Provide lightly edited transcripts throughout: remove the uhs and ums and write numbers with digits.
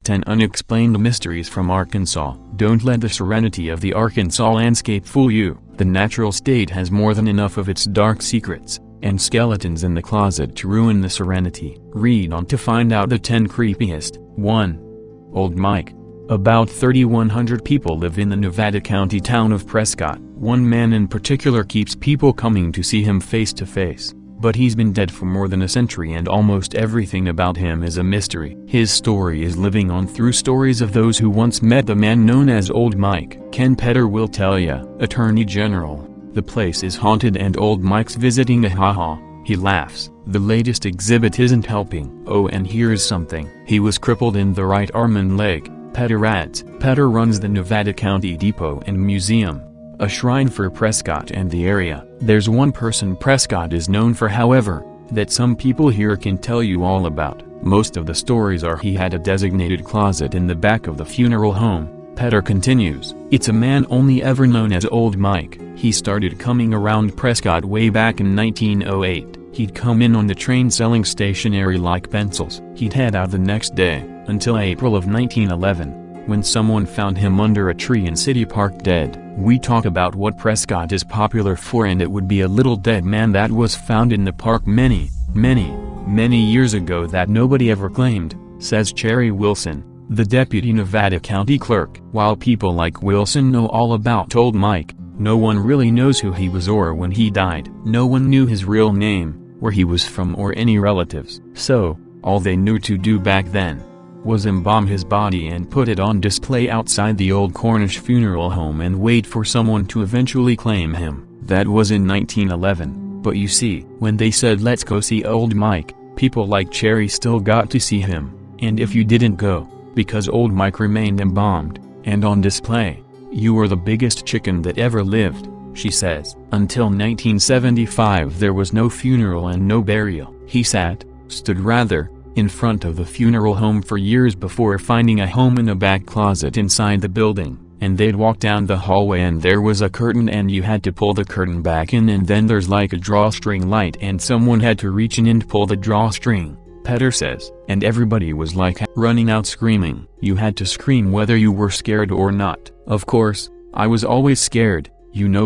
10 Unexplained Mysteries from Arkansas. Don't let the serenity of the Arkansas landscape fool you. The natural state has more than enough of its dark secrets and skeletons in the closet to ruin the serenity. Read on to find out the 10 creepiest. 1. Old Mike. About 3,100 people live in the Nevada County town of Prescott. One man in particular keeps people coming to see him face to face. But he's been dead for more than a century and almost everything about him is a mystery. His story is living on through stories of those who once met the man known as Old Mike. Ken Petter will tell ya, Attorney General. The place is haunted and Old Mike's visiting a ha-ha. He laughs. The latest exhibit isn't helping. Oh, and here's something. He was crippled in the right arm and leg, Petter adds. Petter runs the Nevada County Depot and Museum, a shrine for Prescott and the area. There's one person Prescott is known for, however, that some people here can tell you all about. Most of the stories are he had a designated closet in the back of the funeral home. Petter continues, it's a man only ever known as Old Mike. He started coming around Prescott way back in 1908. He'd come in on the train selling stationery like pencils. He'd head out the next day, until April of 1911, when someone found him under a tree in City Park dead. We talk about what Prescott is popular for, and it would be a little dead man that was found in the park many years ago that nobody ever claimed, says Cherry Wilson, the deputy Nevada County clerk. While people like Wilson know all about Old Mike, no one really knows who he was or when he died. No one knew his real name, where he was from, or any relatives. So, all they knew to do back then was embalm his body and put it on display outside the old Cornish funeral home and wait for someone to eventually claim him. That was in 1911. But you see, when they said let's go see Old Mike, people like Cherry still got to see him. And if you didn't go, because Old Mike remained embalmed and on display, you were the biggest chicken that ever lived, she says. Until 1975 there was no funeral and no burial. He stood rather, in front of the funeral home for years before finding a home in a back closet inside the building, and they'd walk down the hallway and there was a curtain and you had to pull the curtain back in, and then there's like a drawstring light and someone had to reach in and pull the drawstring, Petter says. And everybody was like running out screaming. You had to scream whether you were scared or not. Of course, I was always scared,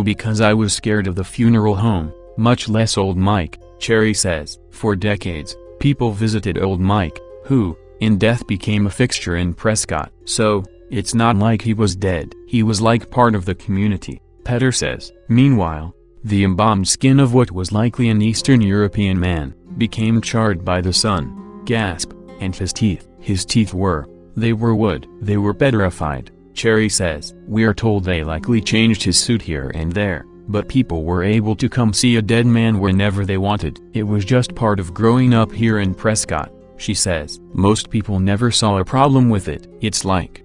because I was scared of the funeral home, much less Old Mike, Cherry says. For decades, people visited Old Mike, who, in death, became a fixture in Prescott. So, it's not like he was dead. He was like part of the community, Petter says. Meanwhile, the embalmed skin of what was likely an Eastern European man became charred by the sun. Gasp. And his teeth were wood. They were petrified, Cherry says. We're told they likely changed his suit here and there, but people were able to come see a dead man whenever they wanted. It was just part of growing up here in Prescott, she says. Most people never saw a problem with it. It's like,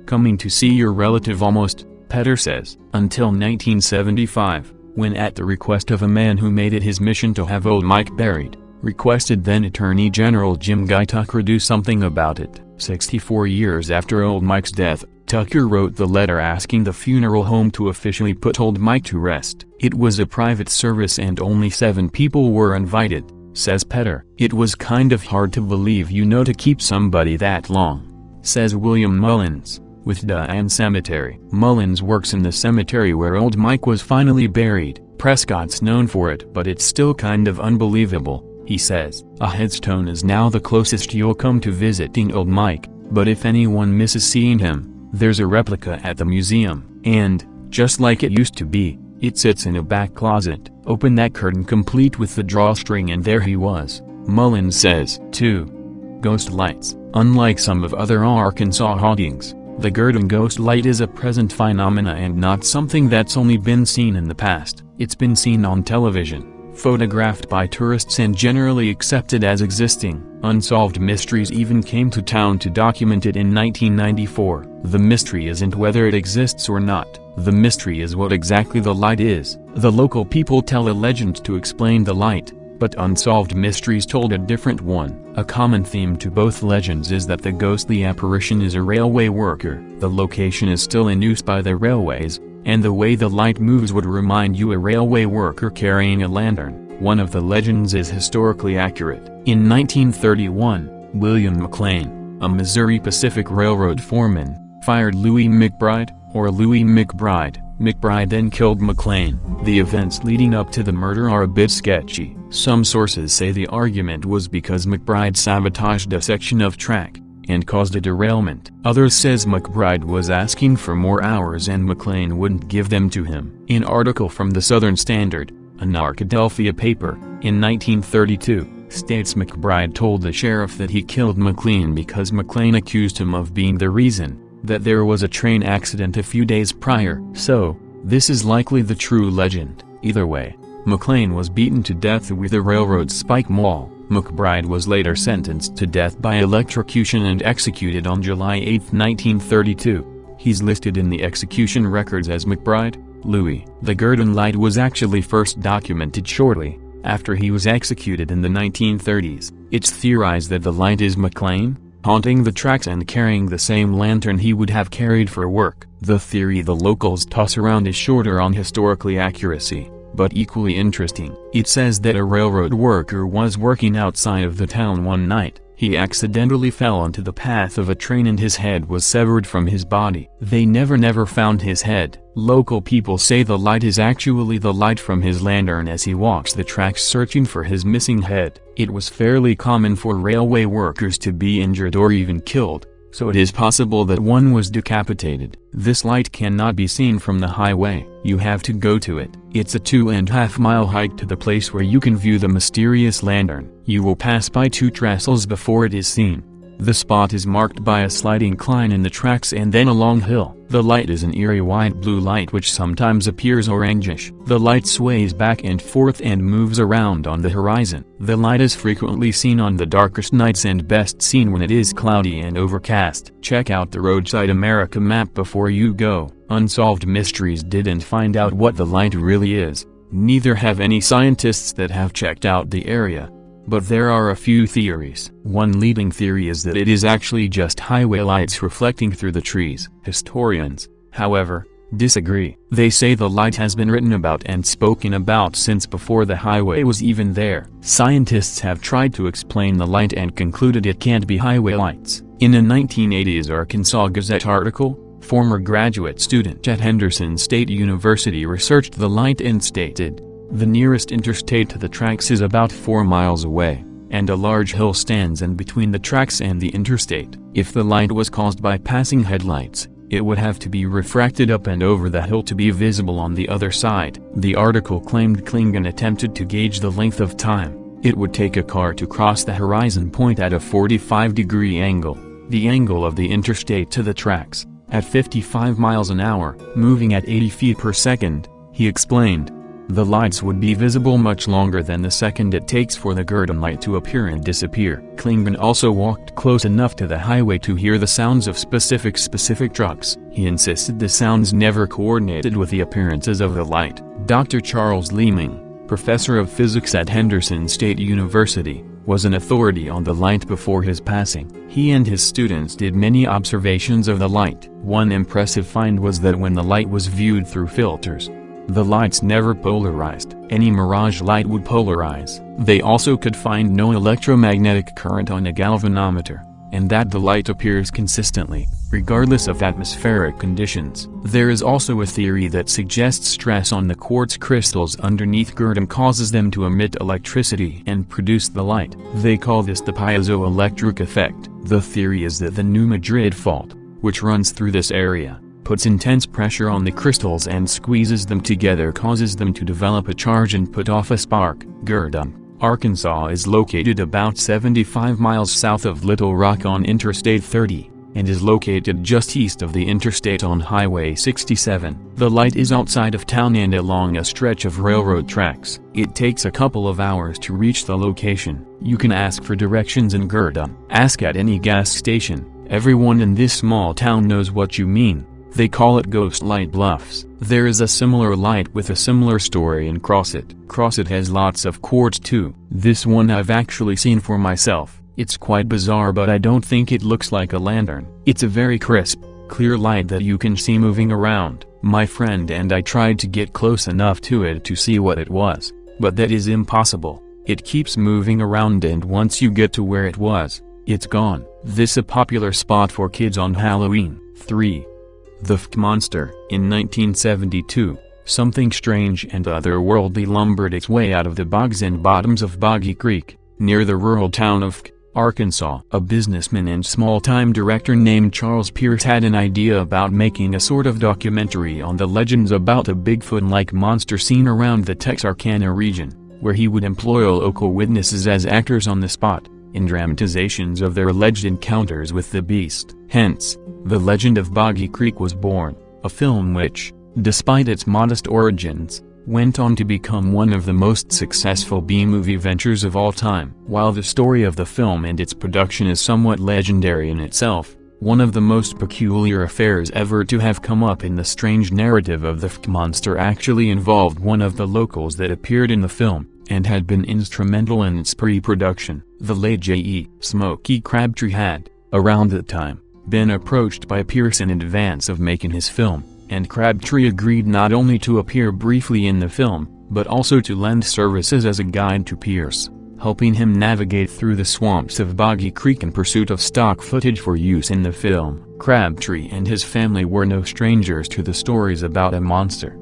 coming to see your relative almost, Petter says. Until 1975, when at the request of a man who made it his mission to have Old Mike buried, requested then Attorney General Jim Guy Tucker do something about it. 64 years after Old Mike's death, Tucker wrote the letter asking the funeral home to officially put Old Mike to rest. It was a private service and only 7 people were invited, says Petter. It was kind of hard to believe to keep somebody that long, says William Mullins, with Diane Cemetery. Mullins works in the cemetery where Old Mike was finally buried. Prescott's known for it, but it's still kind of unbelievable, he says. A headstone is now the closest you'll come to visiting Old Mike, but if anyone misses seeing him, there's a replica at the museum, and, just like it used to be, it sits in a back closet. Open that curtain complete with the drawstring and there he was, Mullins says. 2. Ghost lights. Unlike some of other Arkansas hauntings, the Gurdon ghost light is a present phenomena and not something that's only been seen in the past. It's been seen on television, photographed by tourists, and generally accepted as existing. Unsolved Mysteries even came to town to document it in 1994. The mystery isn't whether it exists or not. The mystery is what exactly the light is. The local people tell a legend to explain the light, but Unsolved Mysteries told a different one. A common theme to both legends is that the ghostly apparition is a railway worker. The location is still in use by the railways, and the way the light moves would remind you a railway worker carrying a lantern. One of the legends is historically accurate. In 1931, William McLean, A Missouri Pacific Railroad foreman fired Louis McBride, or Louis McBride. McBride then killed McLean. The events leading up to the murder are a bit sketchy. Some sources say the argument was because McBride sabotaged a section of track and caused a derailment. Others says McBride was asking for more hours and McLean wouldn't give them to him. An article from the Southern Standard, an Arkadelphia paper, in 1932, states McBride told the sheriff that he killed McLean because McLean accused him of being the reason that there was a train accident a few days prior. So, this is likely the true legend. Either way, McLean was beaten to death with a railroad spike maul. McBride was later sentenced to death by electrocution and executed on July 8, 1932. He's listed in the execution records as McBride, Louis. The Gurdon light was actually first documented shortly after he was executed in the 1930s. It's theorized that the light is McLean, haunting the tracks and carrying the same lantern he would have carried for work. The theory the locals toss around is shorter on historically accuracy, but equally interesting. It says that a railroad worker was working outside of the town one night. He accidentally fell onto the path of a train and his head was severed from his body. They never found his head. Local people say the light is actually the light from his lantern as he walks the tracks searching for his missing head. It was fairly common for railway workers to be injured or even killed, so it is possible that one was decapitated. This light cannot be seen from the highway. You have to go to it. It's a 2.5-mile hike to the place where you can view the mysterious lantern. You will pass by 2 trestles before it is seen. The spot is marked by a slight incline in the tracks and then a long hill. The light is an eerie white-blue light which sometimes appears orangish. The light sways back and forth and moves around on the horizon. The light is frequently seen on the darkest nights and best seen when it is cloudy and overcast. Check out the Roadside America map before you go. Unsolved Mysteries didn't find out what the light really is. Neither have any scientists that have checked out the area. But there are a few theories. One leading theory is that it is actually just highway lights reflecting through the trees. Historians, however, disagree. They say the light has been written about and spoken about since before the highway was even there. Scientists have tried to explain the light and concluded it can't be highway lights. In a 1980s Arkansas Gazette article, former graduate student at Henderson State University researched the light and stated, "The nearest interstate to the tracks is about 4 miles away, and a large hill stands in between the tracks and the interstate. If the light was caused by passing headlights, it would have to be refracted up and over the hill to be visible on the other side." The article claimed Klingon attempted to gauge the length of time it would take a car to cross the horizon point at a 45-degree angle, the angle of the interstate to the tracks, at 55 miles an hour, moving at 80 feet per second, he explained. The lights would be visible much longer than the second it takes for the Gurdon light to appear and disappear. Klingon also walked close enough to the highway to hear the sounds of specific trucks. He insisted the sounds never coordinated with the appearances of the light. Dr. Charles Leeming, professor of physics at Henderson State University, was an authority on the light before his passing. He and his students did many observations of the light. One impressive find was that when the light was viewed through filters, the lights never polarized. Any mirage light would polarize. They also could find no electromagnetic current on a galvanometer, and that the light appears consistently, regardless of atmospheric conditions. There is also a theory that suggests stress on the quartz crystals underneath Gurdon causes them to emit electricity and produce the light. They call this the piezoelectric effect. The theory is that the New Madrid fault, which runs through this area, puts intense pressure on the crystals and squeezes them together, causes them to develop a charge and put off a spark. Gurdon, Arkansas is located about 75 miles south of Little Rock on Interstate 30, and is located just east of the interstate on Highway 67. The light is outside of town and along a stretch of railroad tracks. It takes a couple of hours to reach the location. You can ask for directions in Gurdon. Ask at any gas station. Everyone in this small town knows what you mean. They call it Ghost Light Bluffs. There is a similar light with a similar story in Crawford. Crawford has lots of quartz too. This one I've actually seen for myself. It's quite bizarre, but I don't think it looks like a lantern. It's a very crisp, clear light that you can see moving around. My friend and I tried to get close enough to it to see what it was, but that is impossible. It keeps moving around, and once you get to where it was, It's gone. This a popular spot for kids on Halloween. 3. The Monster. In 1972, something strange and otherworldly lumbered its way out of the bogs and bottoms of Boggy Creek, near the rural town of Arkansas. A businessman and small-time director named Charles Pierce had an idea about making a sort of documentary on the legends about a Bigfoot-like monster seen around the Texarkana region, where he would employ local witnesses as actors on the spot, in dramatizations of their alleged encounters with the beast. Hence, The Legend of Boggy Creek was born, a film which, despite its modest origins, went on to become one of the most successful B-movie ventures of all time. While the story of the film and its production is somewhat legendary in itself, one of the most peculiar affairs ever to have come up in the strange narrative of the monster actually involved one of the locals that appeared in the film, and had been instrumental in its pre-production. The late J.E. Smokey Crabtree had, around that time, been approached by Pierce in advance of making his film, and Crabtree agreed not only to appear briefly in the film, but also to lend services as a guide to Pierce, helping him navigate through the swamps of Boggy Creek in pursuit of stock footage for use in the film. Crabtree and his family were no strangers to the stories about a monster.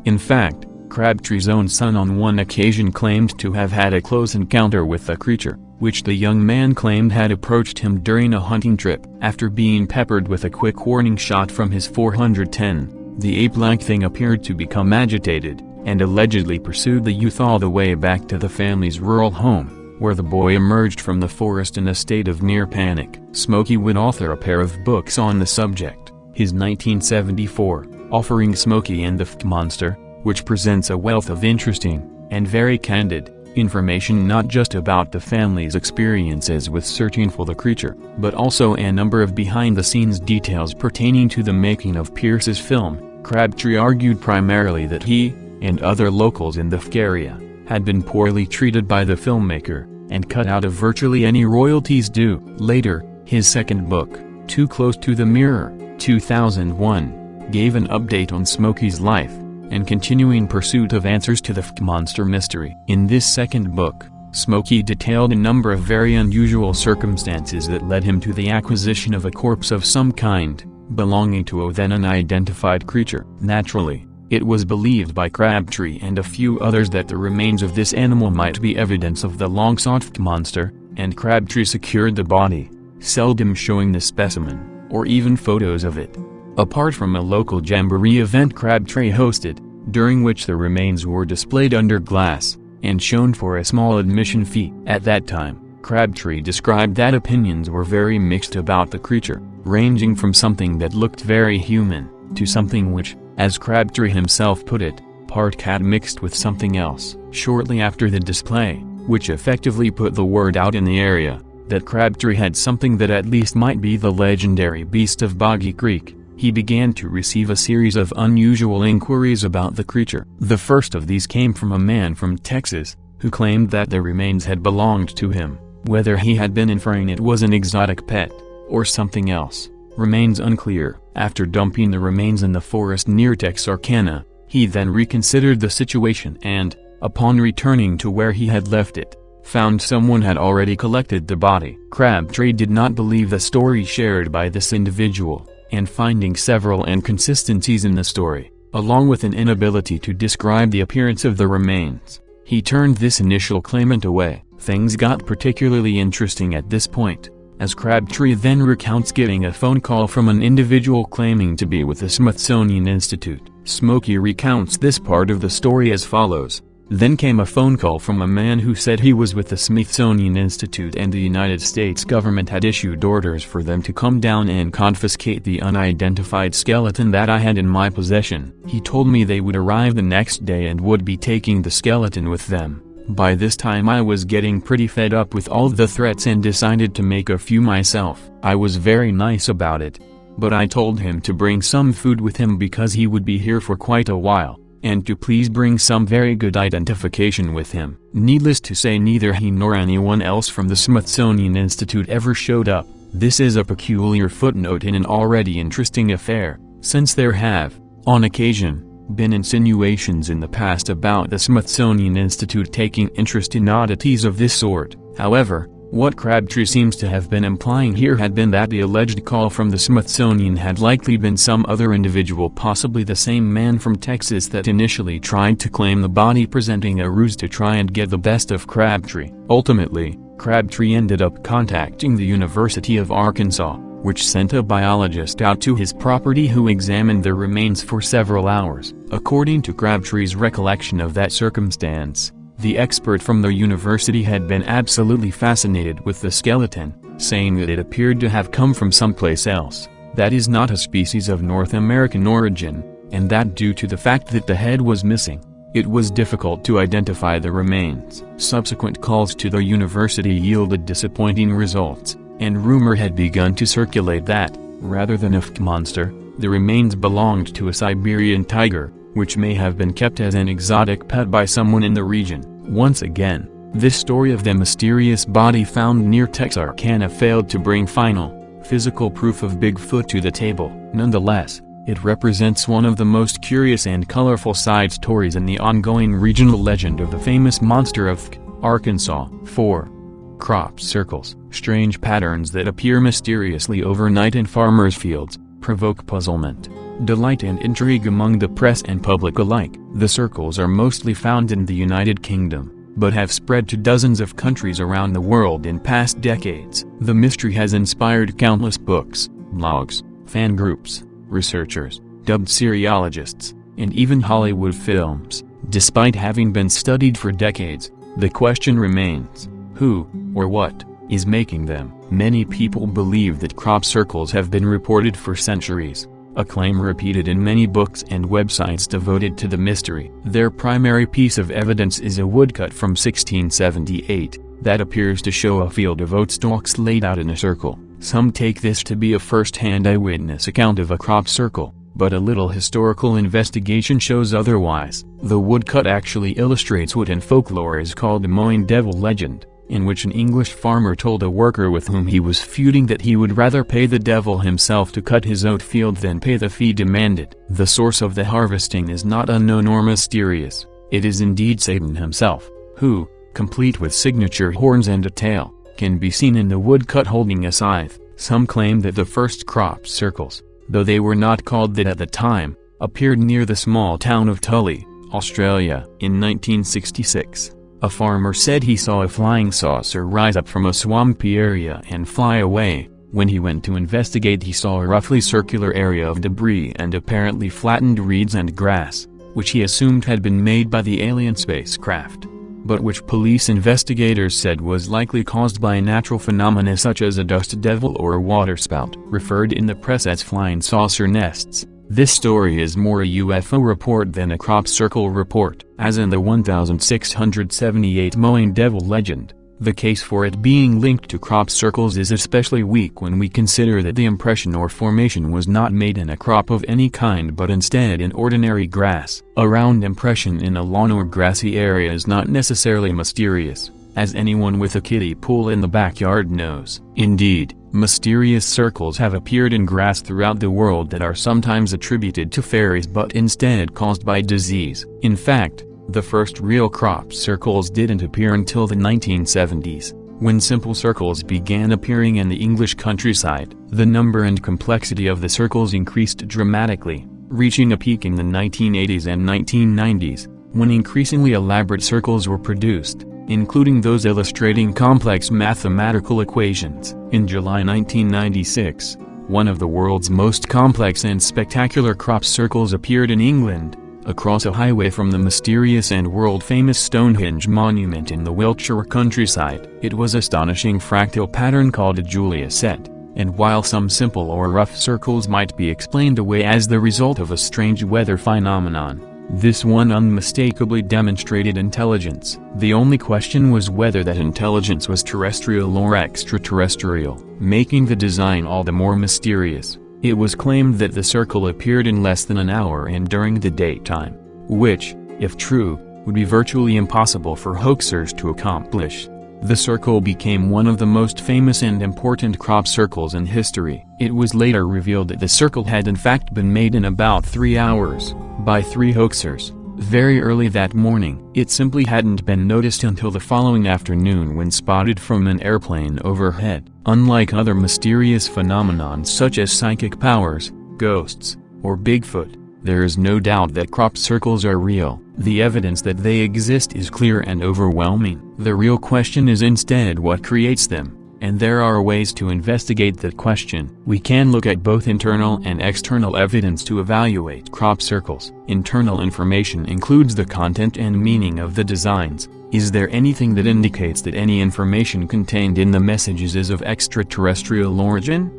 In fact, Crabtree's own son on one occasion claimed to have had a close encounter with the creature, which the young man claimed had approached him during a hunting trip. After being peppered with a quick warning shot from his 410, the ape-like thing appeared to become agitated, and allegedly pursued the youth all the way back to the family's rural home, where the boy emerged from the forest in a state of near panic. Smokey would author a pair of books on the subject, his 1974, Offering Smokey and the Monster, which presents a wealth of interesting, and very candid, information not just about the family's experiences with searching for the creature, but also a number of behind-the-scenes details pertaining to the making of Pierce's film. Crabtree argued primarily that he, and other locals in the area, had been poorly treated by the filmmaker, and cut out of virtually any royalties due. Later, his second book, Too Close to the Mirror, 2001, gave an update on Smokey's life, and continuing pursuit of answers to the monster mystery. In this second book, Smokey detailed a number of very unusual circumstances that led him to the acquisition of a corpse of some kind, belonging to a then unidentified creature. Naturally, it was believed by Crabtree and a few others that the remains of this animal might be evidence of the long-sought monster, and Crabtree secured the body, seldom showing the specimen, or even photos of it. Apart from a local jamboree event Crabtree hosted, during which the remains were displayed under glass, and shown for a small admission fee. At that time, Crabtree described that opinions were very mixed about the creature, ranging from something that looked very human, to something which, as Crabtree himself put it, part cat mixed with something else. Shortly after the display, which effectively put the word out in the area, that Crabtree had something that at least might be the legendary beast of Boggy Creek, he began to receive a series of unusual inquiries about the creature. The first of these came from a man from Texas, who claimed that the remains had belonged to him. Whether he had been inferring it was an exotic pet, or something else, remains unclear. After dumping the remains in the forest near Texarkana, he then reconsidered the situation and, upon returning to where he had left it, found someone had already collected the body. Crabtree did not believe the story shared by this individual, and finding several inconsistencies in the story, along with an inability to describe the appearance of the remains, he turned this initial claimant away. Things got particularly interesting at this point, as Crabtree then recounts getting a phone call from an individual claiming to be with the Smithsonian Institute. Smokey recounts this part of the story as follows. Then came a phone call from a man who said he was with the Smithsonian Institute and the United States government had issued orders for them to come down and confiscate the unidentified skeleton that I had in my possession. He told me they would arrive the next day and would be taking the skeleton with them. By this time I was getting pretty fed up with all the threats and decided to make a few myself. I was very nice about it, but I told him to bring some food with him because he would be here for quite a while, and to please bring some very good identification with him. Needless to say, neither he nor anyone else from the Smithsonian Institute ever showed up. This is a peculiar footnote in an already interesting affair, since there have, on occasion, been insinuations in the past about the Smithsonian Institute taking interest in oddities of this sort. However, What Crabtree seems to have been implying here had been that the alleged call from the Smithsonian had likely been some other individual, possibly the same man from Texas that initially tried to claim the body, presenting a ruse to try and get the best of Crabtree. Ultimately, Crabtree ended up contacting the University of Arkansas, which sent a biologist out to his property who examined the remains for several hours. According to Crabtree's recollection of that circumstance, the expert from the university had been absolutely fascinated with the skeleton, saying that it appeared to have come from someplace else, that is not a species of North American origin, and that due to the fact that the head was missing, it was difficult to identify the remains. Subsequent calls to the university yielded disappointing results, and rumor had begun to circulate that, rather than a monster, the remains belonged to a Siberian tiger, which may have been kept as an exotic pet by someone in the region. Once again, this story of the mysterious body found near Texarkana failed to bring final, physical proof of Bigfoot to the table. Nonetheless, it represents one of the most curious and colorful side stories in the ongoing regional legend of the famous monster of Arkansas. 4. Crop circles. Strange patterns that appear mysteriously overnight in farmers' fields provoke puzzlement, delight and intrigue among the press and public alike. The circles are mostly found in the United Kingdom, but have spread to dozens of countries around the world in past decades. The mystery has inspired countless books, blogs, fan groups, researchers, dubbed seriologists, and even Hollywood films. Despite having been studied for decades, the question remains, who, or what, is making them? Many people believe that crop circles have been reported for centuries, a claim repeated in many books and websites devoted to the mystery. Their primary piece of evidence is a woodcut from 1678, that appears to show a field of oat stalks laid out in a circle. Some take this to be a first-hand eyewitness account of a crop circle, but a little historical investigation shows otherwise. The woodcut actually illustrates what in folklore is called a Moyne Devil legend, in which an English farmer told a worker with whom he was feuding that he would rather pay the devil himself to cut his oat field than pay the fee demanded. The source of the harvesting is not unknown or mysterious. It is indeed Satan himself, who, complete with signature horns and a tail, can be seen in the woodcut holding a scythe. Some claim that the first crop circles, though they were not called that at the time, appeared near the small town of Tully, Australia. In 1966, a farmer said he saw a flying saucer rise up from a swampy area and fly away. When he went to investigate, he saw a roughly circular area of debris and apparently flattened reeds and grass, which he assumed had been made by the alien spacecraft, but which police investigators said was likely caused by a natural phenomena such as a dust devil or a waterspout. Referred in the press as flying saucer nests, this story is more a UFO report than a crop circle report. As in the 1678 Moyne Devil legend, the case for it being linked to crop circles is especially weak when we consider that the impression or formation was not made in a crop of any kind but instead in ordinary grass. A round impression in a lawn or grassy area is not necessarily mysterious, as anyone with a kiddie pool in the backyard knows. Indeed, mysterious circles have appeared in grass throughout the world that are sometimes attributed to fairies but instead caused by disease. In fact, the first real crop circles didn't appear until the 1970s, when simple circles began appearing in the English countryside. The number and complexity of the circles increased dramatically, reaching a peak in the 1980s and 1990s, when increasingly elaborate circles were produced, including those illustrating complex mathematical equations. In July 1996, one of the world's most complex and spectacular crop circles appeared in England, across a highway from the mysterious and world-famous Stonehenge monument in the Wiltshire countryside. It was astonishing fractal pattern called a Julia set, and while some simple or rough circles might be explained away as the result of a strange weather phenomenon, this one unmistakably demonstrated intelligence. The only question was whether that intelligence was terrestrial or extraterrestrial, making the design all the more mysterious. It was claimed that the circle appeared in less than an hour and during the daytime, which, if true, would be virtually impossible for hoaxers to accomplish. The circle became one of the most famous and important crop circles in history. It was later revealed that the circle had in fact been made in about 3 hours, by 3 hoaxers, very early that morning. It simply hadn't been noticed until the following afternoon when spotted from an airplane overhead. Unlike other mysterious phenomenons such as psychic powers, ghosts, or Bigfoot, there is no doubt that crop circles are real. The evidence that they exist is clear and overwhelming. The real question is instead what creates them, and there are ways to investigate that question. We can look at both internal and external evidence to evaluate crop circles. Internal information includes the content and meaning of the designs. Is there anything that indicates that any information contained in the messages is of extraterrestrial origin?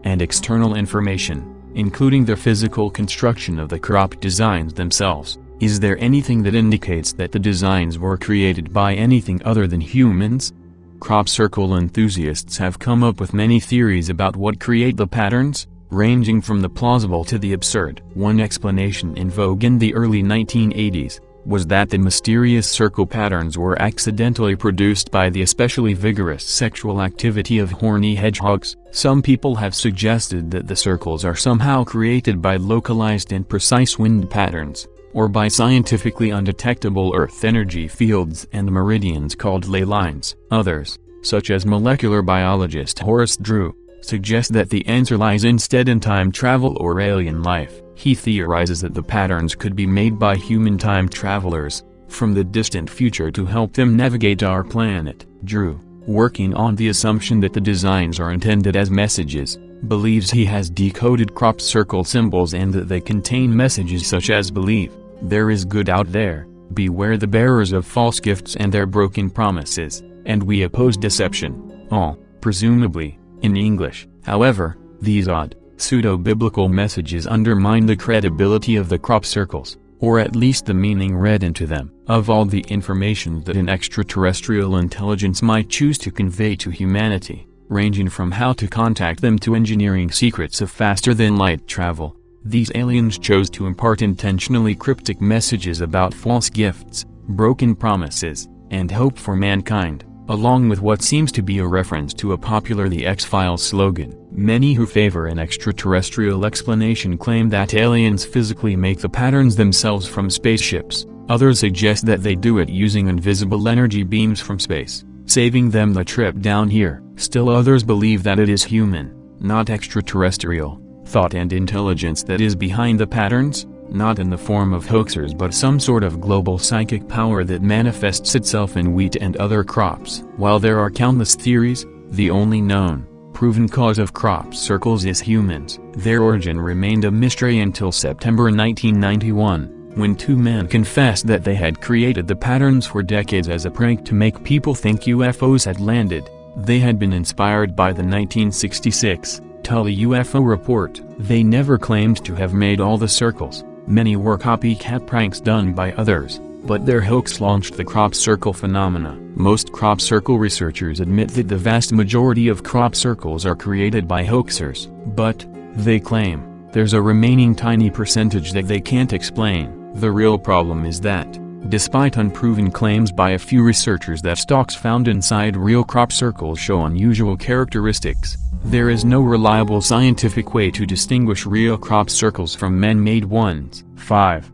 And external information, including the physical construction of the crop designs themselves. Is there anything that indicates that the designs were created by anything other than humans? Crop circle enthusiasts have come up with many theories about what create the patterns, ranging from the plausible to the absurd. One explanation in vogue in the early 1980s was that the mysterious circle patterns were accidentally produced by the especially vigorous sexual activity of horny hedgehogs. Some people have suggested that the circles are somehow created by localized and precise wind patterns, or by scientifically undetectable Earth energy fields and meridians called ley lines. Others, such as molecular biologist Horace Drew, suggest that the answer lies instead in time travel or alien life. He theorizes that the patterns could be made by human time travelers from the distant future to help them navigate our planet. Drew, working on the assumption that the designs are intended as messages, believes he has decoded crop circle symbols and that they contain messages such as believe there is good out there, beware the bearers of false gifts and their broken promises, and we oppose deception, all, presumably, in English. However, these odd, pseudo-biblical messages undermine the credibility of the crop circles, or at least the meaning read into them. Of all the information that an extraterrestrial intelligence might choose to convey to humanity, ranging from how to contact them to engineering secrets of faster-than-light travel, these aliens chose to impart intentionally cryptic messages about false gifts, broken promises, and hope for mankind, along with what seems to be a reference to a popular The X-Files slogan. Many who favor an extraterrestrial explanation claim that aliens physically make the patterns themselves from spaceships. Others suggest that they do it using invisible energy beams from space, saving them the trip down here. Still others believe that it is human, not extraterrestrial, thought and intelligence that is behind the patterns, not in the form of hoaxers but some sort of global psychic power that manifests itself in wheat and other crops. While there are countless theories, the only known, proven cause of crop circles is humans. Their origin remained a mystery until September 1991, when two men confessed that they had created the patterns for decades as a prank to make people think UFOs had landed. They had been inspired by the 1966 Tully UFO report. They never claimed to have made all the circles. Many were copycat pranks done by others, but their hoax launched the crop circle phenomena. Most crop circle researchers admit that the vast majority of crop circles are created by hoaxers, but, they claim, there's a remaining tiny percentage that they can't explain. The real problem is that, despite unproven claims by a few researchers that stalks found inside real crop circles show unusual characteristics, there is no reliable scientific way to distinguish real crop circles from man-made ones. 5.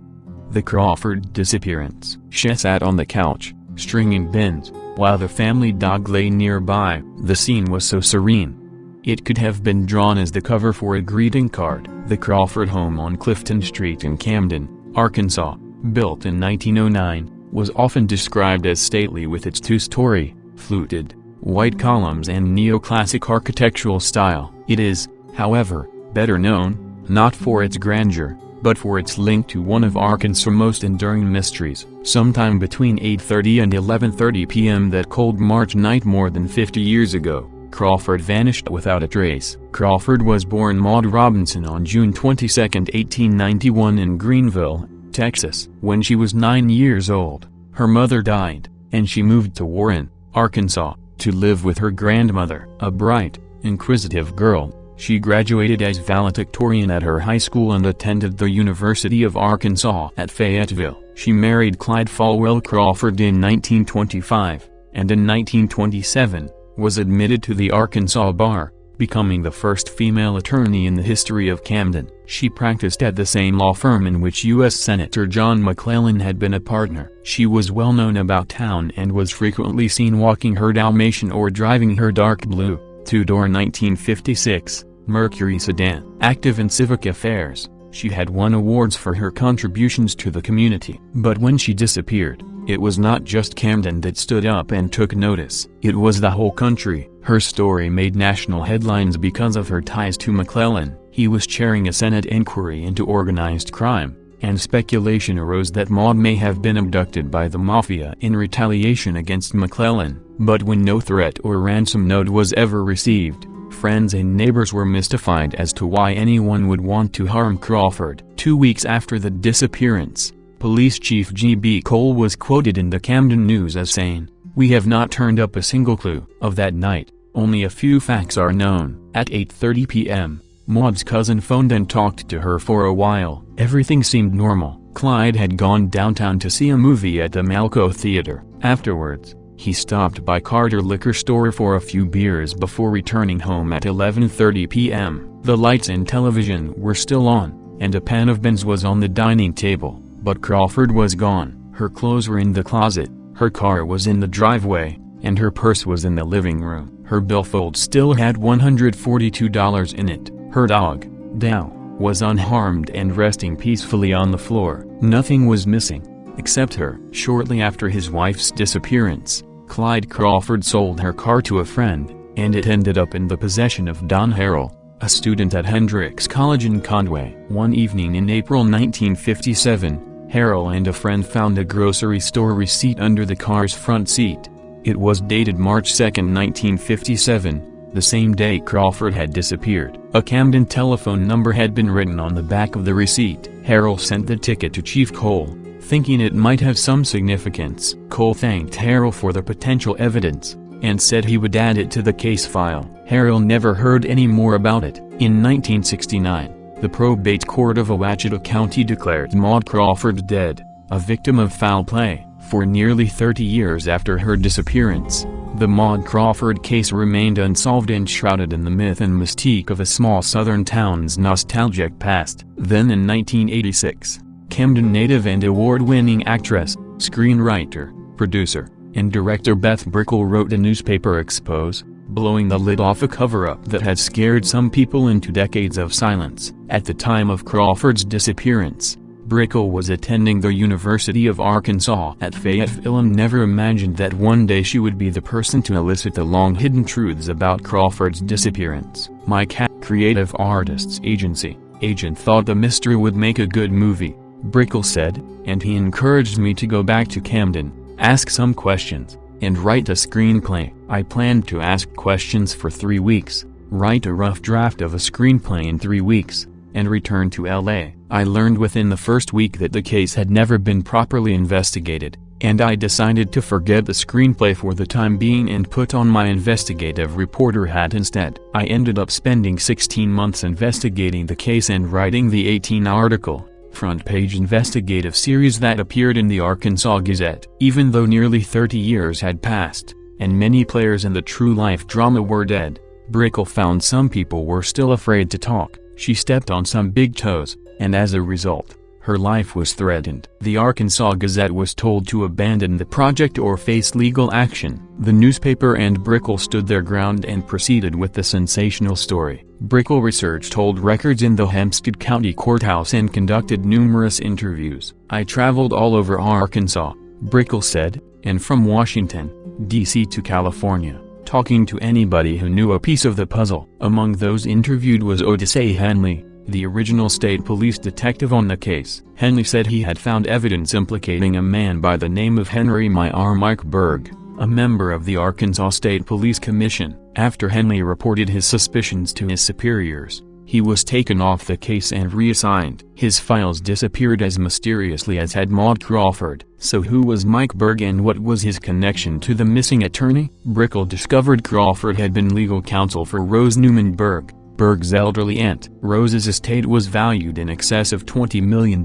The Crawford Disappearance. She sat on the couch, stringing bins, while the family dog lay nearby. The scene was so serene. It could have been drawn as the cover for a greeting card. The Crawford home on Clifton Street in Camden, Arkansas, built in 1909, was often described as stately with its two-story, fluted, white columns and neoclassic architectural style. It is, however, better known, not for its grandeur, but for its link to one of Arkansas' most enduring mysteries. Sometime between 8:30 and 11:30 p.m. that cold March night more than 50 years ago, Crawford vanished without a trace. Crawford was born Maud Robinson on June 22, 1891 in Greenville, Texas. When she was 9 years old, her mother died, and she moved to Warren, Arkansas, to live with her grandmother. A bright, inquisitive girl, she graduated as valedictorian at her high school and attended the University of Arkansas at Fayetteville. She married Clyde Falwell Crawford in 1925, and in 1927, was admitted to the Arkansas bar, becoming the first female attorney in the history of Camden. She practiced at the same law firm in which U.S. Senator John McClellan had been a partner. She was well known about town and was frequently seen walking her Dalmatian or driving her dark blue, two-door 1956, Mercury sedan. Active in civic affairs, she had won awards for her contributions to the community. But when she disappeared, it was not just Camden that stood up and took notice. It was the whole country. Her story made national headlines because of her ties to McClellan. He was chairing a Senate inquiry into organized crime, and speculation arose that Maud may have been abducted by the Mafia in retaliation against McClellan. But when no threat or ransom note was ever received, friends and neighbors were mystified as to why anyone would want to harm Crawford. 2 weeks after the disappearance, Police Chief G.B. Cole was quoted in the Camden News as saying, "We have not turned up a single clue." Of that night, only a few facts are known. At 8:30 p.m., Maud's cousin phoned and talked to her for a while. Everything seemed normal. Clyde had gone downtown to see a movie at the Malco Theater. Afterwards, he stopped by Carter Liquor Store for a few beers before returning home at 11:30 p.m. The lights and television were still on, and a pan of beans was on the dining table. But Crawford was gone. Her clothes were in the closet, her car was in the driveway, and her purse was in the living room. Her billfold still had $142 in it. Her dog, Dow, was unharmed and resting peacefully on the floor. Nothing was missing, except her. Shortly after his wife's disappearance, Clyde Crawford sold her car to a friend, and it ended up in the possession of Don Harrell, a student at Hendrix College in Conway. One evening in April 1957, Harrell and a friend found a grocery store receipt under the car's front seat. It was dated March 2, 1957, the same day Crawford had disappeared. A Camden telephone number had been written on the back of the receipt. Harrell sent the ticket to Chief Cole, thinking it might have some significance. Cole thanked Harrell for the potential evidence, and said he would add it to the case file. Harrell never heard any more about it. In 1969, the probate court of Ouachita County declared Maud Crawford dead, a victim of foul play. For nearly 30 years after her disappearance, the Maud Crawford case remained unsolved and shrouded in the myth and mystique of a small southern town's nostalgic past. Then in 1986, Camden native and award-winning actress, screenwriter, producer, and director Beth Brickell wrote a newspaper expose, blowing the lid off a cover-up that had scared some people into decades of silence. At the time of Crawford's disappearance, Brickell was attending the University of Arkansas at Fayetteville and never imagined that one day she would be the person to elicit the long-hidden truths about Crawford's disappearance. My Cat Creative Artists Agency agent thought the mystery would make a good movie, Brickell said, and he encouraged me to go back to Camden, ask some questions, and write a screenplay. I planned to ask questions for 3 weeks, write a rough draft of a screenplay in 3 weeks, and return to LA. I learned within the first week that the case had never been properly investigated, and I decided to forget the screenplay for the time being and put on my investigative reporter hat instead. I ended up spending 16 months investigating the case and writing the 18-article, front-page investigative series that appeared in the Arkansas Gazette. Even though nearly 30 years had passed, and many players in the true-life drama were dead, Brickell found some people were still afraid to talk. She stepped on some big toes, and as a result, her life was threatened. The Arkansas Gazette was told to abandon the project or face legal action. The newspaper and Brickell stood their ground and proceeded with the sensational story. Brickell researched old records in the Hempstead County Courthouse and conducted numerous interviews. I traveled all over Arkansas, Brickell said, and from Washington, D.C. to California, talking to anybody who knew a piece of the puzzle. Among those interviewed was Odyssey Henley, the original state police detective on the case. Henley said he had found evidence implicating a man by the name of Henry Mike Berg, a member of the Arkansas State Police Commission. After Henley reported his suspicions to his superiors, he was taken off the case and reassigned. His files disappeared as mysteriously as had Maud Crawford. So who was Mike Berg and what was his connection to the missing attorney? Brickell discovered Crawford had been legal counsel for Rose Newman Berg, Berg's elderly aunt. Rose's estate was valued in excess of $20 million,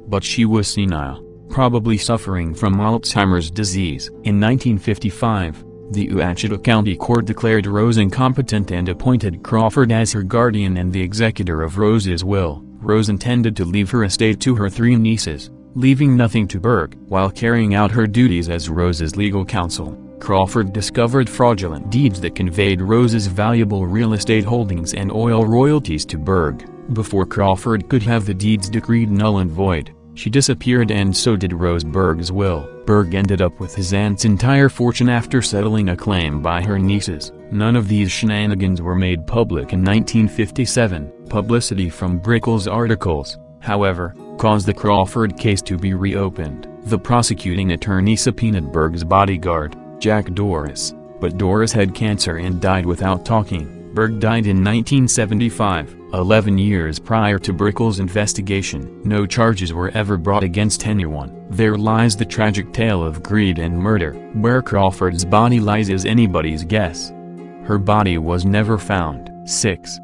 but she was senile, probably suffering from Alzheimer's disease. In 1955, The Ouachita County Court declared Rose incompetent and appointed Crawford as her guardian and the executor of Rose's will. Rose intended to leave her estate to her 3 nieces, leaving nothing to Berg. While carrying out her duties as Rose's legal counsel, Crawford discovered fraudulent deeds that conveyed Rose's valuable real estate holdings and oil royalties to Berg. Before Crawford could have the deeds decreed null and void, she disappeared, and so did Rose. Berg's will. Berg ended up with his aunt's entire fortune after settling a claim by her nieces. None of these shenanigans were made public in 1957. Publicity from Brickell's articles, however, caused the Crawford case to be reopened. The prosecuting attorney subpoenaed Berg's bodyguard, Jack Doris, but Doris had cancer and died without talking. Berg died in 1975, 11 years prior to Brickell's investigation. No charges were ever brought against anyone. There lies the tragic tale of greed and murder. Where Crawford's body lies is anybody's guess. Her body was never found. 6.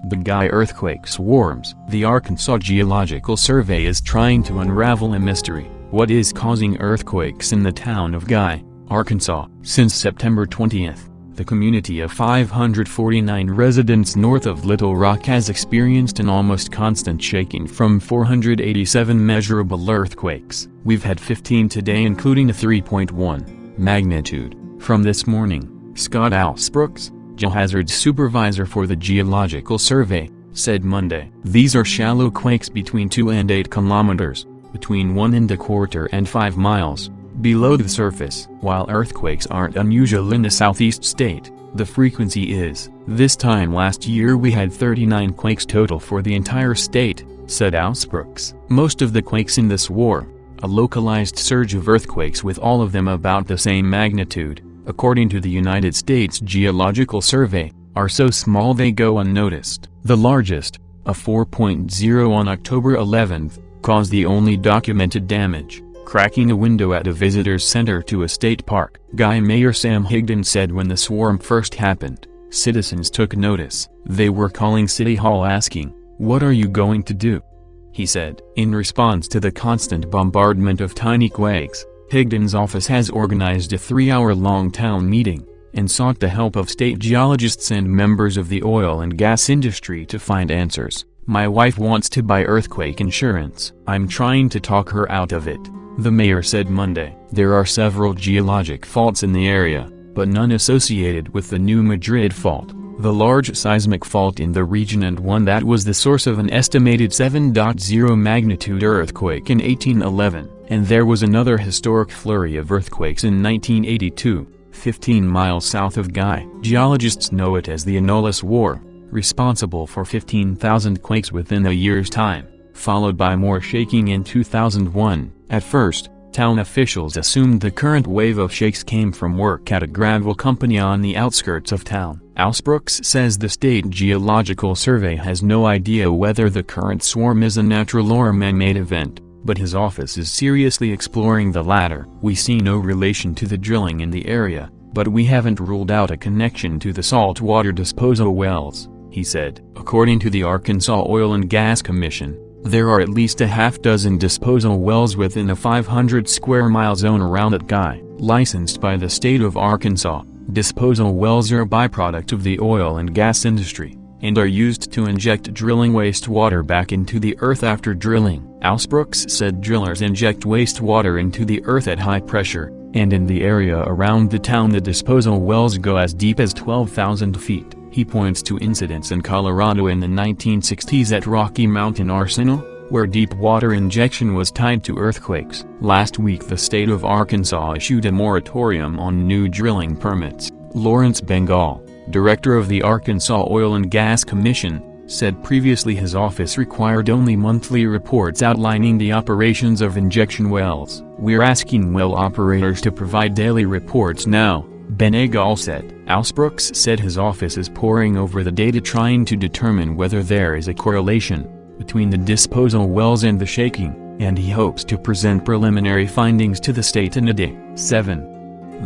The Guy earthquake swarms. The Arkansas Geological Survey is trying to unravel a mystery. What is causing earthquakes in the town of Guy, Arkansas? Since September 20th, the community of 549 residents north of Little Rock has experienced an almost constant shaking from 487 measurable earthquakes. We've had 15 today, including a 3.1 magnitude from this morning. Scott Alsbrooks, geohazard supervisor for the Geological Survey, said Monday. These are shallow quakes between 2 and 8 kilometers, between 1¼ and 5 miles, below the surface. While earthquakes aren't unusual in the southeast state, the frequency is. This time last year we had 39 quakes total for the entire state, said Alsbrooks. Most of the quakes in this war, a localized surge of earthquakes with all of them about the same magnitude, according to the United States Geological Survey, are so small they go unnoticed. The largest, a 4.0 on October 11th, caused the only documented damage, cracking a window at a visitor's center to a state park. Guy Mayor Sam Higdon said when the swarm first happened, citizens took notice. They were calling City Hall asking, "What are you going to do?" he said. In response to the constant bombardment of tiny quakes, Higdon's office has organized a 3-hour-long town meeting, and sought the help of state geologists and members of the oil and gas industry to find answers. "My wife wants to buy earthquake insurance. I'm trying to talk her out of it," the mayor said Monday. There are several geologic faults in the area, but none associated with the New Madrid fault, the large seismic fault in the region and one that was the source of an estimated 7.0 magnitude earthquake in 1811. And there was another historic flurry of earthquakes in 1982, 15 miles south of Guy. Geologists know it as the Anolis War, responsible for 15,000 quakes within a year's time, followed by more shaking in 2001. At first, town officials assumed the current wave of shakes came from work at a gravel company on the outskirts of town. Alsbrooks says the State Geological Survey has no idea whether the current swarm is a natural or a man-made event, but his office is seriously exploring the latter. "We see no relation to the drilling in the area, but we haven't ruled out a connection to the saltwater disposal wells," he said. According to the Arkansas Oil and Gas Commission, there are at least a half-dozen disposal wells within a 500 square mile zone around that Guy. Licensed by the state of Arkansas, disposal wells are a byproduct of the oil and gas industry, and are used to inject drilling wastewater back into the earth after drilling. Alsbrooks said drillers inject wastewater into the earth at high pressure, and in the area around the town the disposal wells go as deep as 12,000 feet. He points to incidents in Colorado in the 1960s at Rocky Mountain Arsenal, where deep water injection was tied to earthquakes. Last week the state of Arkansas issued a moratorium on new drilling permits. Lawrence Bengal, director of the Arkansas Oil and Gas Commission, said previously his office required only monthly reports outlining the operations of injection wells. "We're asking well operators to provide daily reports now," Bengal said. Alsbrooks said his office is poring over the data trying to determine whether there is a correlation between the disposal wells and the shaking, and he hopes to present preliminary findings to the state in a day. 7.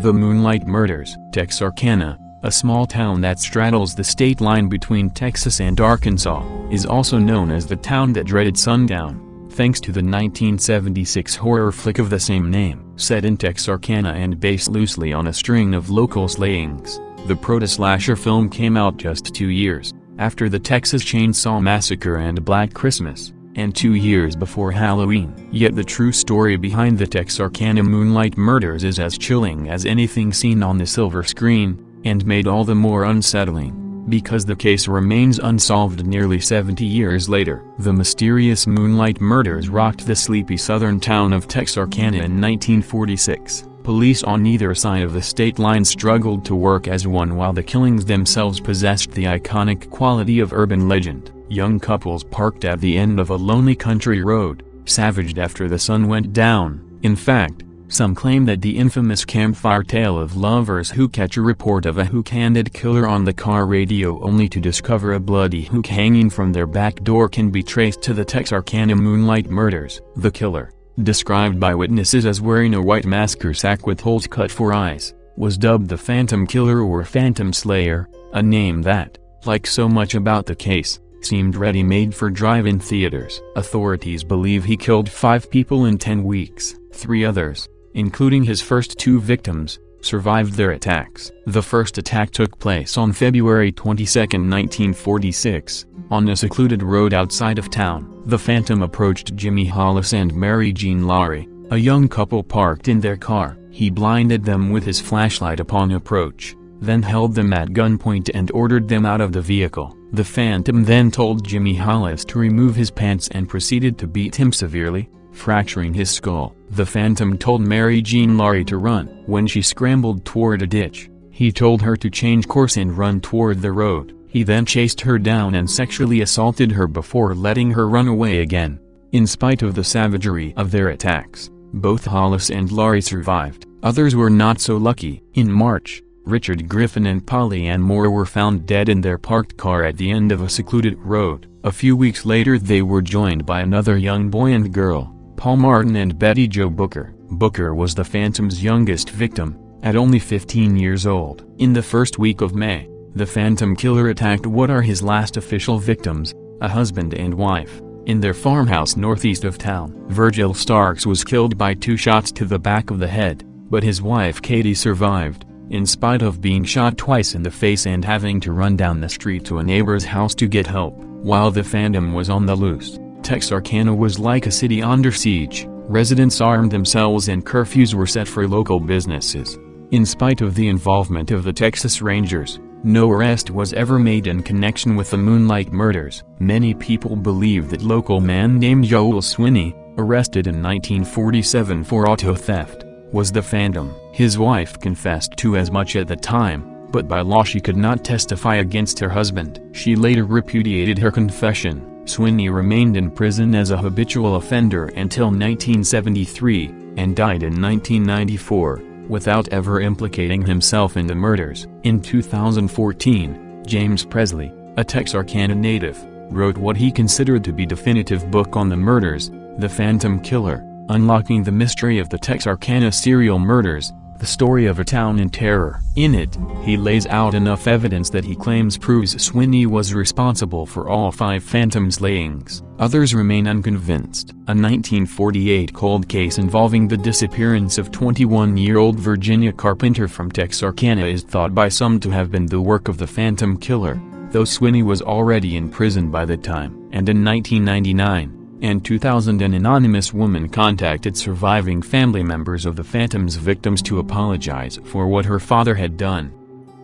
The Moonlight Murders. Texarkana, a small town that straddles the state line between Texas and Arkansas, is also known as the town that dreaded sundown. thanks to the 1976 horror flick of the same name. Set in Texarkana and based loosely on a string of local slayings, the proto-slasher film came out just 2 years after the Texas Chainsaw Massacre and Black Christmas, and 2 years before Halloween. Yet the true story behind the Texarkana Moonlight Murders is as chilling as anything seen on the silver screen, and made all the more unsettling, because the case remains unsolved nearly 70 years later. The mysterious Moonlight Murders rocked the sleepy southern town of Texarkana in 1946. Police on either side of the state line struggled to work as one while the killings themselves possessed the iconic quality of urban legend. Young couples parked at the end of a lonely country road, savaged after the sun went down. In fact, some claim that the infamous campfire tale of lovers who catch a report of a hook-handed killer on the car radio only to discover a bloody hook hanging from their back door can be traced to the Texarkana Moonlight Murders. The killer, described by witnesses as wearing a white mask or sack with holes cut for eyes, was dubbed the Phantom Killer or Phantom Slayer, a name that, like so much about the case, seemed ready-made for drive-in theaters. Authorities believe he killed 5 people in 10 weeks. 3 others, including his first 2 victims, survived their attacks. The first attack took place on February 22, 1946, on a secluded road outside of town. The Phantom approached Jimmy Hollis and Mary Jean Laurie, a young couple parked in their car. He blinded them with his flashlight upon approach, then held them at gunpoint and ordered them out of the vehicle. The Phantom then told Jimmy Hollis to remove his pants and proceeded to beat him severely, fracturing his skull. The Phantom told Mary Jean Laurie to run. When she scrambled toward a ditch, he told her to change course and run toward the road. He then chased her down and sexually assaulted her before letting her run away again. In spite of the savagery of their attacks, both Hollis and Laurie survived. Others were not so lucky. In March, Richard Griffin and Polly Ann Moore were found dead in their parked car at the end of a secluded road. A few weeks later they were joined by another young boy and girl, Paul Martin and Betty Jo Booker. Booker was the Phantom's youngest victim, at only 15 years old. In the first week of May, the Phantom Killer attacked what are his last official victims, a husband and wife, in their farmhouse northeast of town. Virgil Starks was killed by 2 shots to the back of the head, but his wife Katie survived, in spite of being shot twice in the face and having to run down the street to a neighbor's house to get help. While the Phantom was on the loose, Texarkana was like a city under siege. Residents armed themselves and curfews were set for local businesses. In spite of the involvement of the Texas Rangers, no arrest was ever made in connection with the Moonlight Murders. Many people believe that local man named Joel Swinney, arrested in 1947 for auto theft, was the Phantom. His wife confessed to as much at the time, but by law she could not testify against her husband. She later repudiated her confession. Swinney remained in prison as a habitual offender until 1973, and died in 1994, without ever implicating himself in the murders. In 2014, James Presley, a Texarkana native, wrote what he considered to be definitive book on the murders, The Phantom Killer, Unlocking the Mystery of the Texarkana Serial Murders, the story of a town in terror. In it, he lays out enough evidence that he claims proves Swinney was responsible for all 5 Phantom slayings. Others remain unconvinced. A 1948 cold case involving the disappearance of 21-year-old Virginia Carpenter from Texarkana is thought by some to have been the work of the Phantom Killer, though Swinney was already in prison by the time. And in 1999 and 2000 an anonymous woman contacted surviving family members of the Phantom's victims to apologize for what her father had done.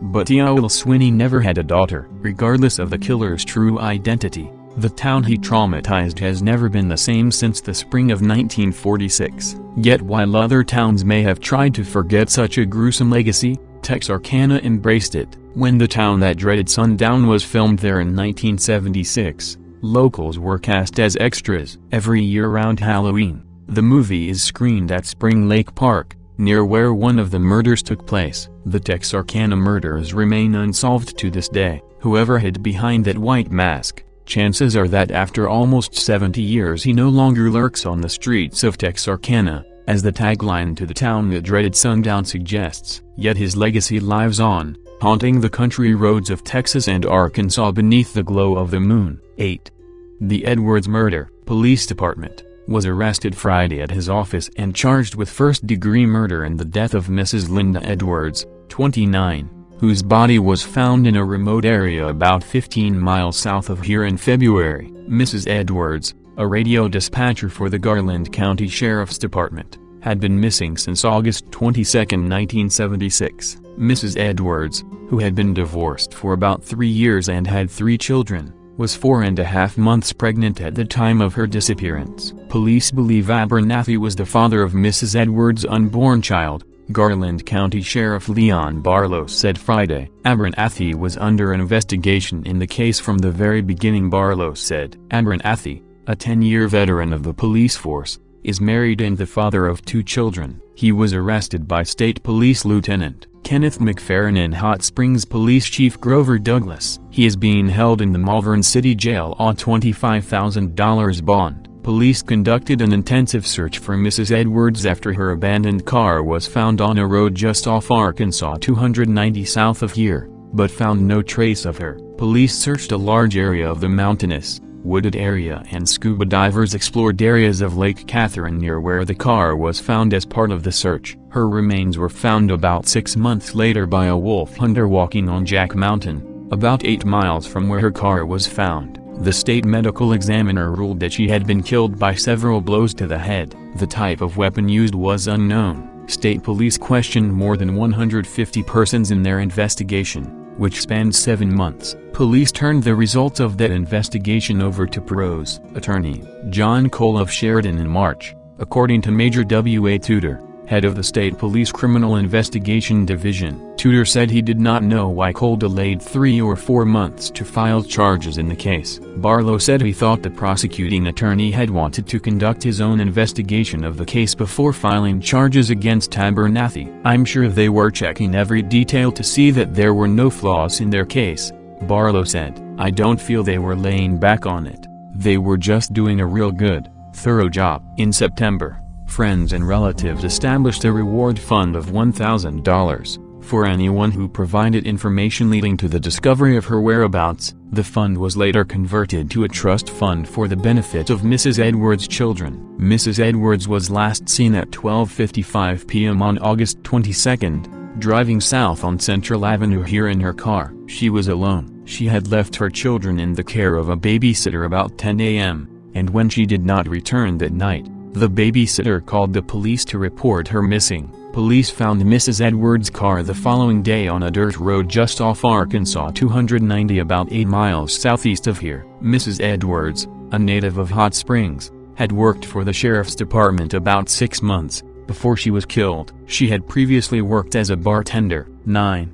But Joel Swinney never had a daughter. Regardless of the killer's true identity, the town he traumatized has never been the same since the spring of 1946. Yet while other towns may have tried to forget such a gruesome legacy, Texarkana embraced it. When the town that dreaded sundown was filmed there in 1976, locals were cast as extras. Every year around Halloween, the movie is screened at Spring Lake Park, near where one of the murders took place. The Texarkana murders remain unsolved to this day. Whoever hid behind that white mask, chances are that after almost 70 years he no longer lurks on the streets of Texarkana, as the tagline to the town that dreaded sundown suggests. Yet his legacy lives on, haunting the country roads of Texas and Arkansas beneath the glow of the moon. 8. The Edwards Murder. Police Department. was arrested Friday at his office and charged with first-degree murder in the death of Mrs. Linda Edwards, 29, whose body was found in a remote area about 15 miles south of here in February. Mrs. Edwards, a radio dispatcher for the Garland County Sheriff's Department, had been missing since August 22, 1976. Mrs. Edwards, who had been divorced for about 3 years and had 3 children, was 4.5 months pregnant at the time of her disappearance. Police believe Abernathy was the father of Mrs. Edwards' unborn child, Garland County Sheriff Leon Barlow said Friday. Abernathy was under investigation in the case from the very beginning, Barlow said. Abernathy, a 10-year veteran of the police force, is married and the father of 2 children. He was arrested by State Police Lieutenant Kenneth McFerrin and Hot Springs Police Chief Grover Douglas. He is being held in the Malvern City Jail on $25,000 bond. Police conducted an intensive search for Mrs. Edwards after her abandoned car was found on a road just off Arkansas 290 south of here, but found no trace of her. Police searched a large area of the mountainous, wooded area, and scuba divers explored areas of Lake Catherine near where the car was found as part of the search. Her remains were found about 6 months later by a wolf hunter walking on Jack Mountain, about 8 miles from where her car was found. The state medical examiner ruled that she had been killed by several blows to the head. The type of weapon used was unknown. State police questioned more than 150 persons in their investigation, which spanned 7 months. Police turned the results of that investigation over to Perot's attorney, John Cole of Sheridan, in March, according to Major W.A. Tudor, head of the State Police Criminal Investigation Division. Tudor said he did not know why Cole delayed 3 or 4 months to file charges in the case. Barlow said he thought the prosecuting attorney had wanted to conduct his own investigation of the case before filing charges against Abernathy. "I'm sure they were checking every detail to see that there were no flaws in their case," Barlow said. "I don't feel they were laying back on it. They were just doing a real good, thorough job." In September, friends and relatives established a reward fund of $1,000 for anyone who provided information leading to the discovery of her whereabouts. The fund was later converted to a trust fund for the benefit of Mrs. Edwards' children. Mrs. Edwards was last seen at 12:55 p.m. on August 22, driving south on Central Avenue here in her car. She was alone. She had left her children in the care of a babysitter about 10 a.m., and when she did not return that night, the babysitter called the police to report her missing. Police found Mrs. Edwards' car the following day on a dirt road just off Arkansas 290 about 8 miles southeast of here. Mrs. Edwards, a native of Hot Springs, had worked for the sheriff's department about 6 months before she was killed. She had previously worked as a bartender. 9.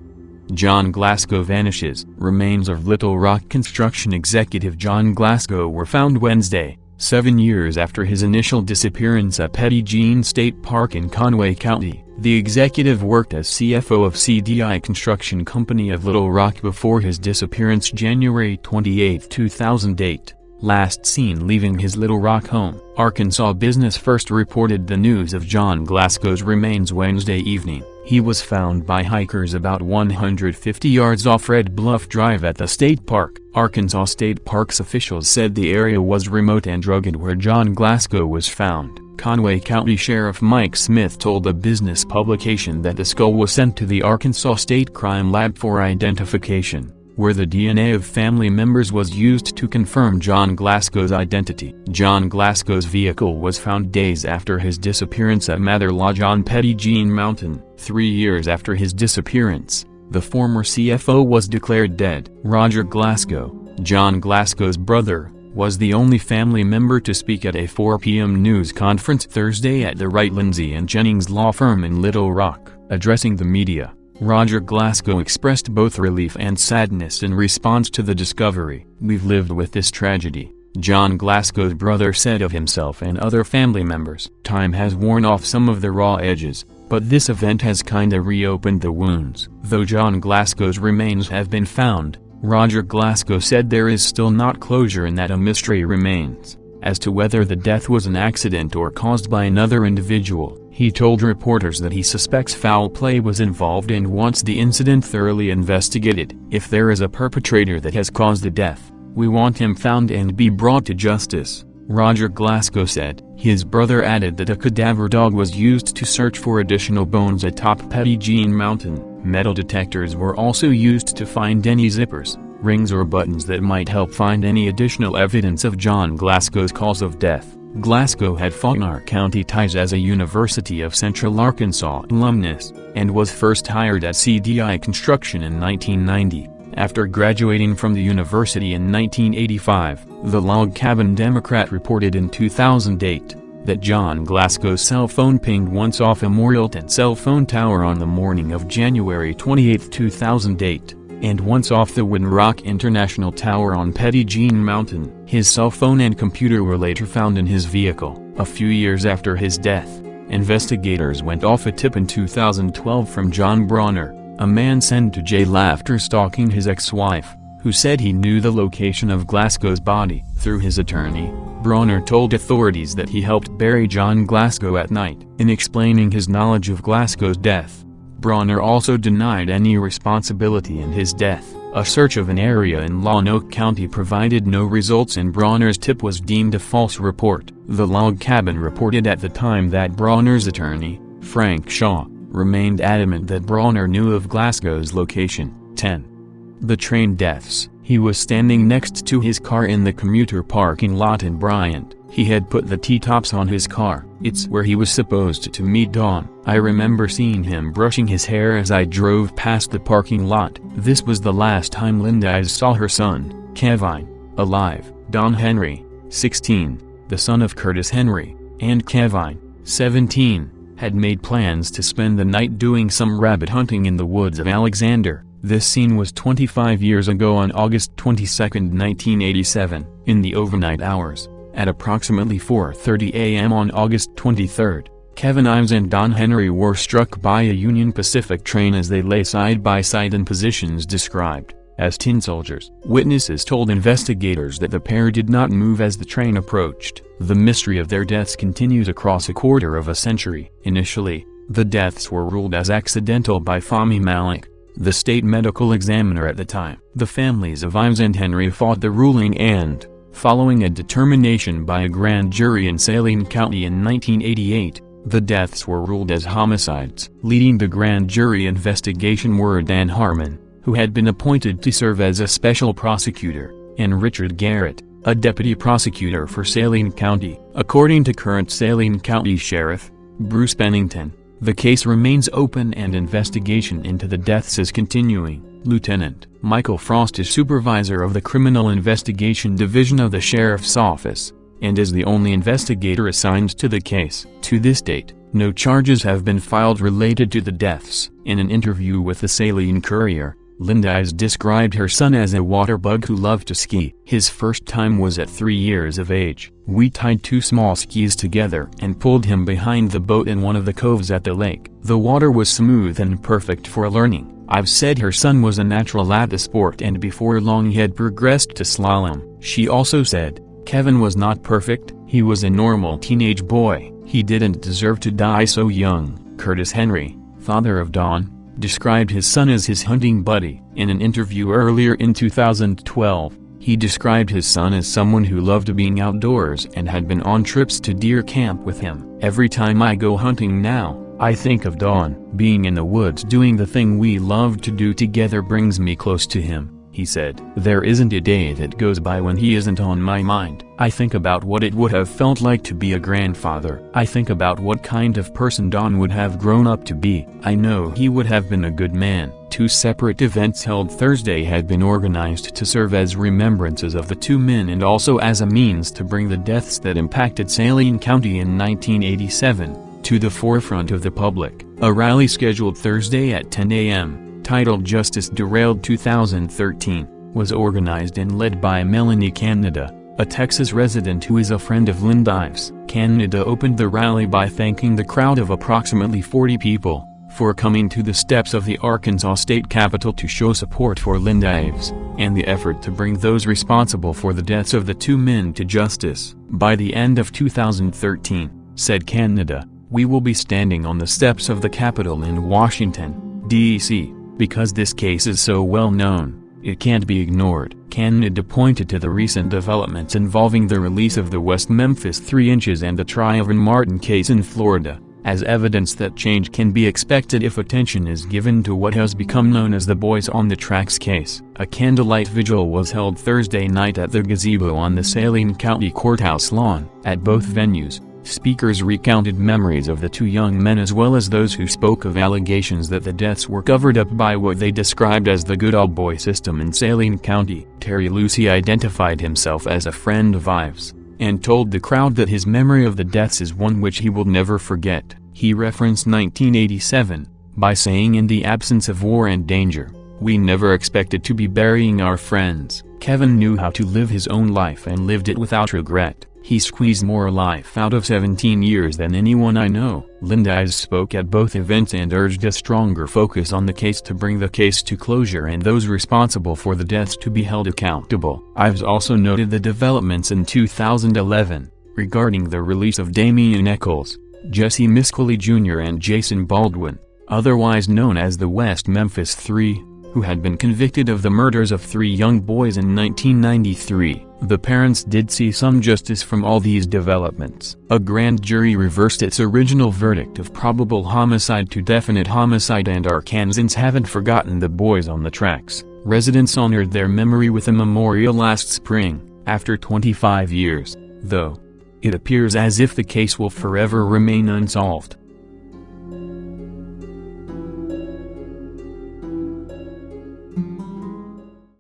John Glasgow vanishes. Remains of Little Rock construction executive John Glasgow were found Wednesday, 7 years after his initial disappearance at Petit Jean State Park in Conway County. The executive worked as CFO of CDI Construction Company of Little Rock before his disappearance January 28, 2008, last seen leaving his Little Rock home. Arkansas Business First reported the news of John Glasgow's remains Wednesday evening. He was found by hikers about 150 yards off Red Bluff Drive at the state park. Arkansas State Parks officials said the area was remote and rugged where John Glasgow was found. Conway County Sheriff Mike Smith told a business publication that the skull was sent to the Arkansas State Crime Lab for identification, where the DNA of family members was used to confirm John Glasgow's identity. John Glasgow's vehicle was found days after his disappearance at Mather Lodge on Petit Jean Mountain. 3 years after his disappearance, the former CFO was declared dead. Roger Glasgow, John Glasgow's brother, was the only family member to speak at a 4 p.m. news conference Thursday at the Wright Lindsay and Jennings law firm in Little Rock. Addressing the media, Roger Glasgow expressed both relief and sadness in response to the discovery. "We've lived with this tragedy," John Glasgow's brother said of himself and other family members. "Time has worn off some of the raw edges, but this event has kinda reopened the wounds." Though John Glasgow's remains have been found, Roger Glasgow said there is still not closure and that a mystery remains as to whether the death was an accident or caused by another individual. He told reporters that he suspects foul play was involved and wants the incident thoroughly investigated. "If there is a perpetrator that has caused the death, we want him found and be brought to justice," Roger Glasgow said. His brother added that a cadaver dog was used to search for additional bones atop Pettigene Mountain. Metal detectors were also used to find any zippers, rings or buttons that might help find any additional evidence of John Glasgow's cause of death. Glasgow had Faulkner County ties as a University of Central Arkansas alumnus, and was first hired at CDI Construction in 1990. After graduating from the university in 1985, the Log Cabin Democrat reported in 2008 that John Glasgow's cell phone pinged once off a Morialton cell phone tower on the morning of January 28, 2008, and once off the Winrock International Tower on Pettigene Mountain. His cell phone and computer were later found in his vehicle. A few years after his death, investigators went off a tip in 2012 from John Bronner, a man sent to jail after stalking his ex-wife, who said he knew the location of Glasgow's body. Through his attorney, Bronner told authorities that he helped bury John Glasgow at night. In explaining his knowledge of Glasgow's death, Bronner also denied any responsibility in his death. A search of an area in Lonoke County provided no results and Bronner's tip was deemed a false report. The Log Cabin reported at the time that Bronner's attorney, Frank Shaw, remained adamant that Bronner knew of Glasgow's location. 10. The train deaths. He was standing next to his car in the commuter parking lot in Bryant. He had put the T-tops on his car. It's where he was supposed to meet Dawn. I remember seeing him brushing his hair as I drove past the parking lot. This was the last time Linda saw her son, Kevin, alive. Don Henry, 16, the son of Curtis Henry, and Kevin, 17, had made plans to spend the night doing some rabbit hunting in the woods of Alexander. This scene was 25 years ago on August 22, 1987, in the overnight hours. At approximately 4:30 a.m. on August 23, Kevin Ives and Don Henry were struck by a Union Pacific train as they lay side by side in positions described as tin soldiers. Witnesses told investigators that the pair did not move as the train approached. The mystery of their deaths continues across a quarter of a century. Initially, the deaths were ruled as accidental by Fahmy Malik, the state medical examiner at the time. The families of Ives and Henry fought the ruling and, following a determination by a grand jury in Saline County in 1988, the deaths were ruled as homicides. Leading the grand jury investigation were Dan Harmon, who had been appointed to serve as a special prosecutor, and Richard Garrett, a deputy prosecutor for Saline County. According to current Saline County Sheriff Bruce Pennington, the case remains open and investigation into the deaths is continuing. Lieutenant Michael Frost is supervisor of the Criminal Investigation Division of the Sheriff's Office, and is the only investigator assigned to the case. To this date, no charges have been filed related to the deaths. In an interview with the Saline Courier, Linda Ives described her son as a water bug who loved to ski. His first time was at 3 years of age. We tied 2 small skis together and pulled him behind the boat in one of the coves at the lake. The water was smooth and perfect for learning. Ives said her son was a natural at the sport and before long he had progressed to slalom. She also said, Kevin was not perfect, he was a normal teenage boy. He didn't deserve to die so young. Curtis Henry, father of Dawn, described his son as his hunting buddy. In an interview earlier in 2012, he described his son as someone who loved being outdoors and had been on trips to deer camp with him. Every time I go hunting now, I think of Dawn. Being in the woods doing the thing we loved to do together brings me close to him, he said. There isn't a day that goes by when he isn't on my mind. I think about what it would have felt like to be a grandfather. I think about what kind of person Dawn would have grown up to be. I know he would have been a good man. 2 separate events held Thursday had been organized to serve as remembrances of the 2 men and also as a means to bring the deaths that impacted Saline County in 1987 to the forefront of the public. A rally scheduled Thursday at 10 a.m., titled Justice Derailed 2013, was organized and led by Melanie Canada, a Texas resident who is a friend of Linda Ives. Canada opened the rally by thanking the crowd of approximately 40 people for coming to the steps of the Arkansas state capitol to show support for Linda Ives, and the effort to bring those responsible for the deaths of the 2 men to justice. By the end of 2013, said Canada, we will be standing on the steps of the Capitol in Washington, D.C., because this case is so well known. It can't be ignored. Canada pointed to the recent developments involving the release of the West Memphis 3 inches and the Trayvon Martin case in Florida, as evidence that change can be expected if attention is given to what has become known as the Boys on the Tracks case. A candlelight vigil was held Thursday night at the gazebo on the Saline County Courthouse lawn. At both venues, speakers recounted memories of the 2 young men as well as those who spoke of allegations that the deaths were covered up by what they described as the good old boy system in Saline County. Terry Lucy identified himself as a friend of Ives, and told the crowd that his memory of the deaths is one which he will never forget. He referenced 1987, by saying, "In the absence of war and danger, we never expected to be burying our friends." Kevin knew how to live his own life and lived it without regret. "He squeezed more life out of 17 years than anyone I know." Linda Ives spoke at both events and urged a stronger focus on the case to bring the case to closure and those responsible for the deaths to be held accountable. Ives also noted the developments in 2011, regarding the release of Damian Eccles, Jesse Miscoli Jr. and Jason Baldwin, otherwise known as the West Memphis 3, who had been convicted of the murders of 3 young boys in 1993. The parents did see some justice from all these developments. A grand jury reversed its original verdict of probable homicide to definite homicide, and Arkansans haven't forgotten the Boys on the Tracks. Residents honored their memory with a memorial last spring, after 25 years, though. It appears as if the case will forever remain unsolved.